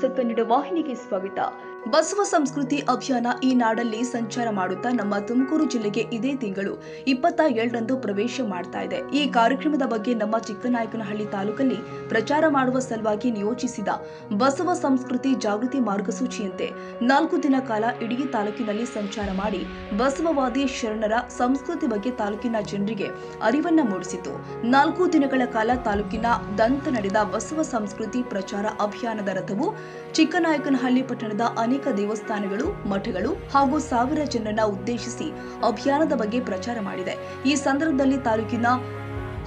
News Kannada ವಾಹಿನಿಗೆ ಸ್ವಾಗತ. ಬಸವ ಸಂಸ್ಕೃತಿ ಅಭಿಯಾನ ಈ ನಾಡಲ್ಲಿ ಸಂಚಾರ ಮಾಡುತ್ತಾ ನಮ್ಮ ತುಮಕೂರು ಜಿಲ್ಲೆಗೆ ಇದೇ ತಿಂಗಳು 27ರಂದು ಪ್ರವೇಶ ಮಾಡ್ತಾ ಇದೆ. ಈ ಕಾರ್ಯಕ್ರಮದ ಬಗ್ಗೆ ನಮ್ಮ ಚಿಕ್ಕನಾಯಕನಹಳ್ಳಿ ತಾಲೂಕಲ್ಲಿ ಪ್ರಚಾರ ಮಾಡುವ ಸಲುವಾಗಿ ನಿಯೋಜಿಸಿದ ಬಸವ ಸಂಸ್ಕೃತಿ ಜಾಗೃತಿ ಮಾರ್ಗಸೂಚಿಯಂತೆ 4 ದಿನ ಕಾಲ ಇಡೀ ತಾಲೂಕಿನಲ್ಲಿ ಸಂಚಾರ ಮಾಡಿ ಬಸವವಾದಿ ಶರಣರ ಸಂಸ್ಕೃತಿ ಬಗ್ಗೆ ತಾಲೂಕಿನ ಜನರಿಗೆ ಅರಿವನ್ನ ಮೂಡಿಸಿತು. 4 ದಿನಗಳ ಕಾಲ ತಾಲೂಕಿನಾದ್ಯಂತ ನಡೆದ ಬಸವ ಸಂಸ್ಕೃತಿ ಪ್ರಚಾರ ಅಭಿಯಾನದ ರಥವು ಚಿಕ್ಕನಾಯಕನಹಳ್ಳಿ ಪಟ್ಟಣದ ಅನೇಕ ದೇವಸ್ಥಾನಗಳು, ಮಠಗಳು ಹಾಗೂ ಸಾವಿರ ಜನರನ್ನ ಉದ್ದೇಶಿಸಿ ಅಭಿಯಾನದ ಬಗ್ಗೆ ಪ್ರಚಾರ ಮಾಡಿದೆ. ಈ ಸಂದರ್ಭದಲ್ಲಿ ತಾಲೂಕಿನ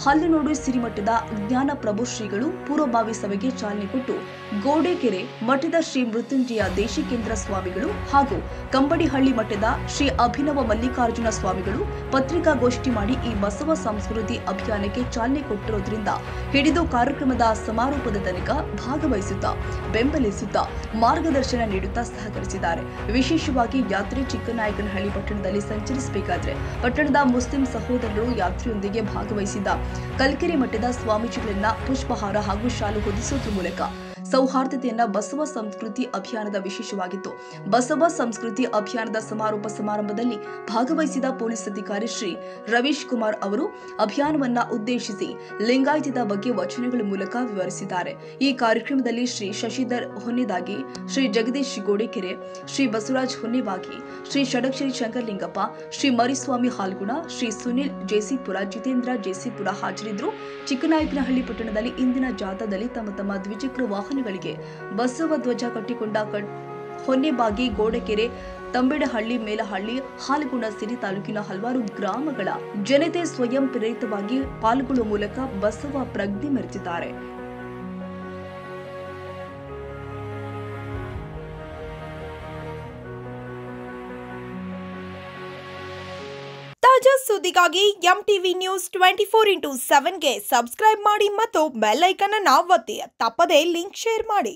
ಹಲ್ಲಿನೋಡು ಸಿರಿಮಠದ ಜ್ಞಾನ ಪ್ರಭು ಶ್ರೀಗಳು ಪೂರ್ವಭಾವಿ ಸಭೆಗೆ ಚಾಲನೆ ಕೊಟ್ಟು ಗೋಡೆಕೆರೆ ಮಠದ ಶ್ರೀ ಮೃತ್ಯುಂಜಯ ದೇಶಿಕೇಂದ್ರ ಸ್ವಾಮಿಗಳು ಹಾಗೂ ಕಂಬಡಿಹಳ್ಳಿ ಮಠದ ಶ್ರೀ ಅಭಿನವ ಮಲ್ಲಿಕಾರ್ಜುನ ಸ್ವಾಮಿಗಳು ಪತ್ರಿಕಾಗೋಷ್ಠಿ ಮಾಡಿ ಈ ಬಸವ ಸಂಸ್ಕೃತಿ ಅಭಿಯಾನಕ್ಕೆ ಚಾಲನೆ ಕೊಟ್ಟಿರೋದ್ರಿಂದ ಹಿಡಿದು ಕಾರ್ಯಕ್ರಮದ ಸಮಾರೋಪದ ತನಕ ಭಾಗವಹಿಸುತ್ತಾ ಬೆಂಬಲಿಸುತ್ತಾ ಮಾರ್ಗದರ್ಶನ ನೀಡುತ್ತಾ ಸಹಕರಿಸಿದ್ದಾರೆ. ವಿಶೇಷವಾಗಿ ಯಾತ್ರೆ ಚಿಕ್ಕನಾಯಕನಹಳ್ಳಿ ಪಟ್ಟಣದಲ್ಲಿ ಸಂಚರಿಸಬೇಕಾದ್ರೆ ಪಟ್ಟಣದ ಮುಸ್ಲಿಂ ಸಹೋದರರು ಯಾತ್ರೆಯೊಂದಿಗೆ ಭಾಗವಹಿಸಿದ ಕಲ್ಕೆರೆ ಮಠದ ಸ್ವಾಮೀಜಿಗಳನ್ನ ಪುಷ್ಪಹಾರ ಹಾಗೂ ಶಾಲು ಹೊದಿಸುವುದರ ಮೂಲಕ ಸೌಹಾರ್ದತೆಯನ್ನ ಬಸವ ಸಂಸ್ಕೃತಿ ಅಭಿಯಾನದ ವಿಶೇಷವಾಗಿತ್ತು. ಬಸವ ಸಂಸ್ಕೃತಿ ಅಭಿಯಾನದ ಸಮಾರೋಪ ಸಮಾರಂಭದಲ್ಲಿ ಭಾಗವಹಿಸಿದ ಪೊಲೀಸ್ ಅಧಿಕಾರಿ ಶ್ರೀ ರವೀಶ್ ಕುಮಾರ್ ಅವರು ಅಭಿಯಾನವನ್ನ ಉದ್ದೇಶಿಸಿ ಲಿಂಗಾಯತದ ಬಗ್ಗೆ ವಚನಗಳ ಮೂಲಕ ವಿವರಿಸಿದ್ದಾರೆ. ಈ ಕಾರ್ಯಕ್ರಮದಲ್ಲಿ ಶ್ರೀ ಶಶಿಧರ್ ಹೊನ್ನೆದಾಗಿ, ಶ್ರೀ ಜಗದೀಶ್ ಗೋಡೆಕೆರೆ, ಶ್ರೀ ಬಸವರಾಜ್ ಹೊನ್ನೆಬಾಗಿ, ಶ್ರೀ ಷಡಕ್ಷರಿ ಶಂಕರಲಿಂಗಪ್ಪ, ಶ್ರೀ ಮರಿಸ್ವಾಮಿ ಹಾಲ್ಗುಣ, ಶ್ರೀ ಸುನಿಲ್ ಜೇಸಿಪುರ, ಜಿತೇಂದ್ರ ಜೇಸಿಪುರ ಹಾಜರಿದ್ದರು. ಚಿಕ್ಕನಾಯಕನಹಳ್ಳಿ ಪಟ್ಟಣದಲ್ಲಿ ಇಂದಿನ ಜಾಥಾದಲ್ಲಿ ತಮ್ಮ ದ್ವಿಚಕ್ರ ವಾಹನಗಳಿಗೆ ಬಸವ ಧ್ವಜ ಕಟ್ಟಿಕೊಂಡ ಹೊನ್ನೆಬಾಗಿ, ಗೋಡೆಕೆರೆ, ತಂಬೇಡಹಳ್ಳಿ, ಮೇಲಹಳ್ಳಿ, ಹಾಲಗುಣ ಸೇರಿ ತಾಲೂಕಿನ ಹಲವಾರು ಗ್ರಾಮಗಳ ಜನತೆ ಸ್ವಯಂ ಪ್ರೇರಿತವಾಗಿ ಪಾಲ್ಗೊಳ್ಳುವ ಮೂಲಕ ಬಸವ ಪ್ರಜ್ಞೆ ಮೆರೆದಿದ್ದಾರೆ. ತಾಜಾ ಸುದ್ದಿಗಾಗಿ MTV ನ್ಯೂಸ್ 24x7ಗೆ ಸಬ್ಸ್ಕ್ರೈಬ್ ಮಾಡಿ ಮತ್ತು ಬೆಲ್ ಐಕಾನ್ ಅನ್ನು ಒತ್ತಿ. ತಪ್ಪದೇ ಲಿಂಕ್ ಶೇರ್ ಮಾಡಿ.